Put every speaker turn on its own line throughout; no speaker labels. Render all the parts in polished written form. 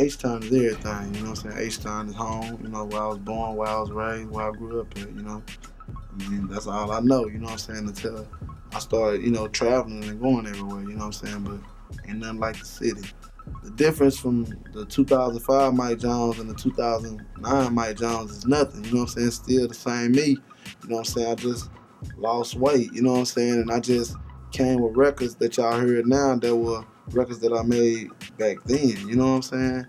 H-Town is everything, you know what I'm saying? H-Town is home, you know, where I was born, where I was raised, where I grew up at, you know? I mean, that's all I know, you know what I'm saying, until I started, you know, traveling and going everywhere, you know what I'm saying? But ain't nothing like the city. The difference from the 2005 Mike Jones and the 2009 Mike Jones is nothing, you know what I'm saying? Still the same me, you know what I'm saying? I just lost weight, you know what I'm saying? And I just came with records that y'all heard now that were records that I made back then, you know what I'm saying?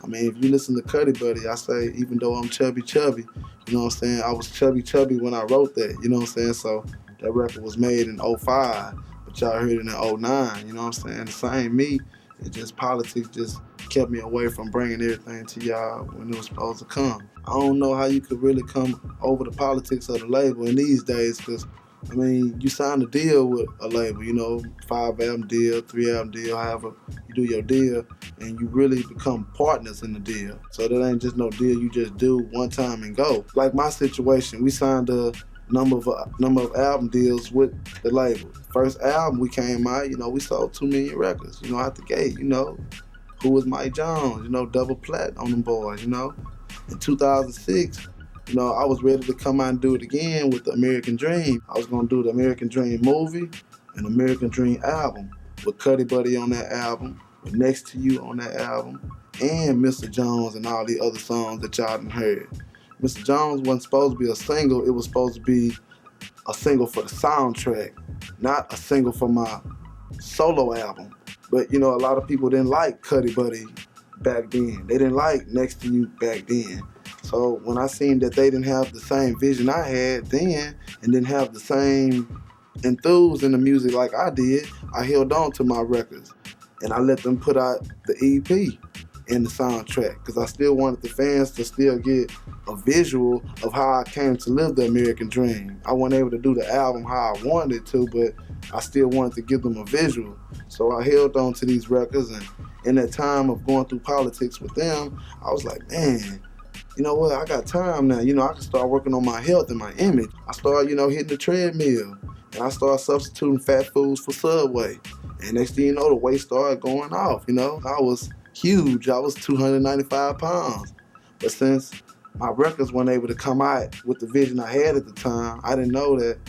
I mean, if you listen to Cuddy Buddy, I say, even though I'm chubby, you know what I'm saying? I was chubby when I wrote that, you know what I'm saying? So that record was made in '05, but y'all heard it in '09, you know what I'm saying? The same me, it just politics just kept me away from bringing everything to y'all when it was supposed to come. I don't know how you could really come over the politics of the label in these days, because I mean, you sign a deal with a label, you know, 5-album deal, 3-album deal, however you do your deal, and you really become partners in the deal. So that ain't just no deal you just do one time and go. Like my situation, we signed a number of album deals with the label. First album we came out, you know, we sold 2 million records, you know, out the gate, you know. Who was Mike Jones, you know, double plat on them boys, you know. In 2006, you know, I was ready to come out and do it again with the American Dream. I was gonna do the American Dream movie and American Dream album with Cuddy Buddy on that album, with Next to You on that album, and Mr. Jones and all the other songs that y'all done heard. Mr. Jones wasn't supposed to be a single, it was supposed to be a single for the soundtrack, not a single for my solo album. But you know, a lot of people didn't like Cuddy Buddy back then. They didn't like Next to You back then. So when I seen that they didn't have the same vision I had then and didn't have the same enthuse in the music like I did, I held on to my records and I let them put out the EP and the soundtrack because I still wanted the fans to still get a visual of how I came to live the American dream. I wasn't able to do the album how I wanted to, but I still wanted to give them a visual. So I held on to these records, and in that time of going through politics with them, I was like, man, you know what, I got time now. You know, I can start working on my health and my image. I started, you know, hitting the treadmill, and I started substituting fat foods for Subway. And next thing you know, the weight started going off, you know. I was huge. I was 295 pounds. But since my records weren't able to come out with the vision I had at the time, I didn't know that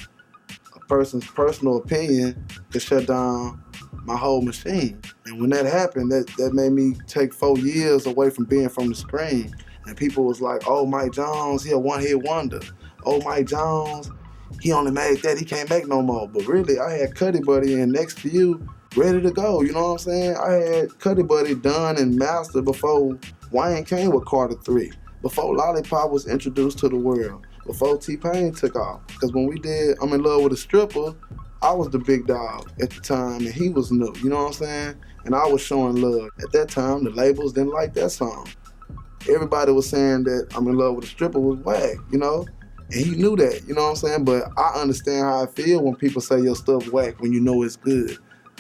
a person's personal opinion could shut down my whole machine. And when that happened, that made me take 4 years away from being from the screen. And people was like, oh, Mike Jones, he a one-hit wonder. Oh, Mike Jones, he only made that, he can't make no more. But really, I had Cuddy Buddy and Next to You ready to go, you know what I'm saying? I had Cuddy Buddy done and mastered before Wayne came with Carter 3, before Lollipop was introduced to the world, before T-Pain took off. Because when we did I'm in Love with a Stripper, I was the big dog at the time and he was new, you know what I'm saying? And I was showing love. At that time, the labels didn't like that song. Everybody was saying that I'm in Love with a Stripper was whack, you know? And he knew that, you know what I'm saying? But I understand how I feel when people say your stuff whack when you know it's good.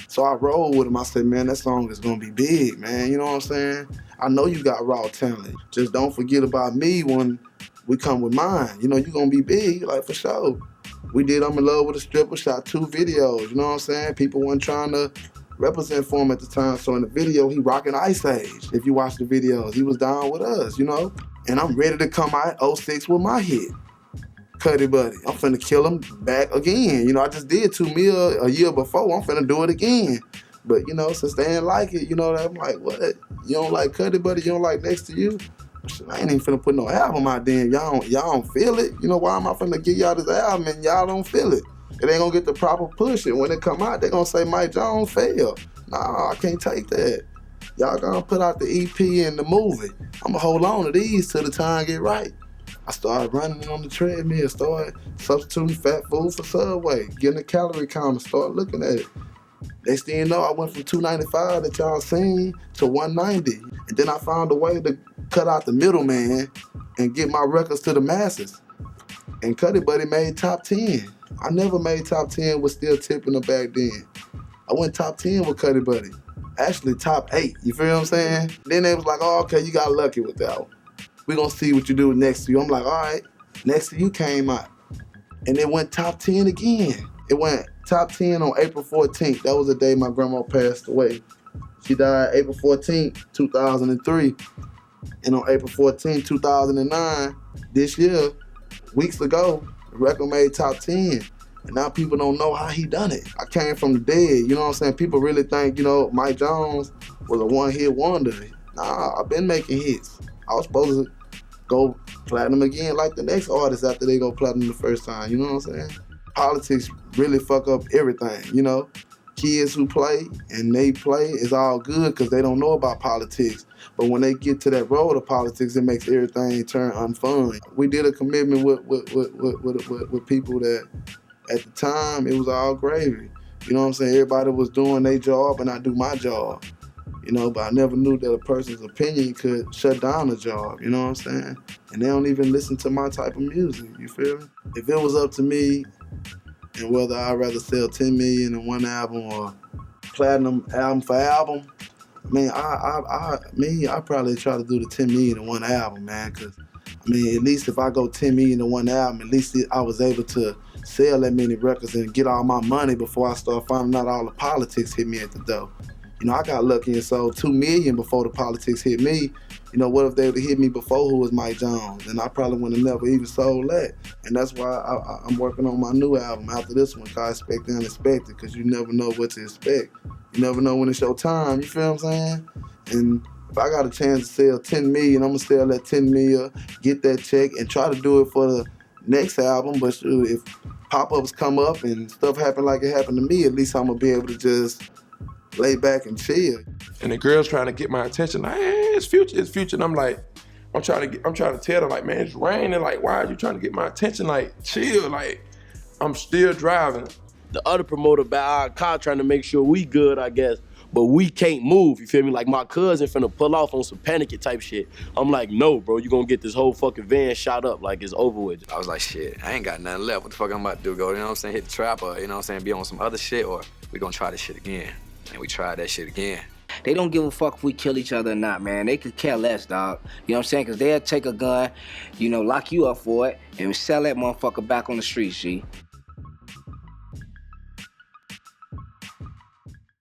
So I rolled with him. I said, man, that song is gonna be big, man. You know what I'm saying? I know you got raw talent. Just don't forget about me when we come with mine. You know, you gonna be big, like for sure. We did I'm in Love with a Stripper, shot 2 videos, you know what I'm saying? People weren't trying to represent for him at the time. So in the video, he rocking Ice Age. If you watch the videos, he was down with us, you know? And I'm ready to come out '06 with my hit. Cuddy Buddy. I'm finna kill him back again. You know, I just did 2 mil a year before. I'm finna do it again. But, you know, since they didn't like it, you know, I'm like, what? You don't like Cuddy Buddy? You don't like Next to You? Shit, I ain't even finna put no album out there. Y'all don't feel it. You know, why am I finna give y'all this album and y'all don't feel it? It ain't gonna get the proper push. And when it come out, they gonna say Mike Jones failed. Nah, I can't take that. Y'all gonna put out the EP and the movie. I'm gonna hold on to these till the time get right. I started running on the treadmill, started substituting fat food for Subway, getting a calorie counter, started looking at it. Next thing you know, I went from 295 that y'all seen to 190. And then I found a way to cut out the middleman and get my records to the masses. And Cuddy Buddy made top 10. I never made top 10 with Still Tipping her back then. I went top 10 with Cuddy Buddy. Actually, top 8, you feel what I'm saying? Then they was like, oh, okay, you got lucky with that one. We gonna see what you do Next to You. I'm like, all right, Next to You came out. And it went top 10 again. It went top 10 on April 14th. That was the day my grandma passed away. She died April 14th, 2003. And on April 14th, 2009, this year, weeks ago, the record made top 10. And now people don't know how he done it. I came from the dead, you know what I'm saying? People really think, you know, Mike Jones was a one-hit wonder. Nah, I've been making hits. I was supposed to go platinum again like the next artist after they go platinum the first time, you know what I'm saying? Politics really fuck up everything, you know? Kids who play and they play is all good because they don't know about politics. But when they get to that road of politics, it makes everything turn unfun. We did a commitment with people that at the time, it was all gravy. You know what I'm saying? Everybody was doing their job and I do my job. You know, but I never knew that a person's opinion could shut down a job, you know what I'm saying? And they don't even listen to my type of music, you feel me? If it was up to me, and whether I'd rather sell 10 million in one album or platinum album for album, I probably try to do the 10 million in one album, man, because, I mean, at least if I go 10 million in one album, at least I was able to sell that many records and get all my money before I start finding out all the politics hit me at the door. You know, I got lucky and sold 2 million before the politics hit me. You know, what if they would have hit me before who was Mike Jones? And I probably would have never even sold that. And that's why I'm working on my new album after this one, called Expect the Unexpected, because you never know what to expect. You never know when it's your time, you feel what I'm saying? And if I got a chance to sell 10 million, I'm gonna sell that 10 million, get that check, and try to do it for the next album. But if pop-ups come up and stuff happen like it happened to me, at least I'm gonna be able to just lay back and chill.
And the girl's trying to get my attention, like, hey, it's Future. And I'm like, I'm trying to tell her, like, man, it's raining. Like, why are you trying to get my attention? Like, chill. Like, I'm still driving.
The other promoter by our car trying to make sure we good, I guess, but we can't move, you feel me? Like, my cousin finna pull off on some panicky type shit. I'm like, no, bro, you gonna get this whole fucking van shot up like it's over with.
I was like, shit, I ain't got nothing left. What the fuck I'm about to do? Go, you know what I'm saying, hit the trap or, you know what I'm saying, be on some other shit, or we gonna try this shit again. And we tried that shit again.
They don't give a fuck if we kill each other or not, man. They could care less, dog. You know what I'm saying? Because they'll take a gun, you know, lock you up for it, and sell that motherfucker back on the street, G.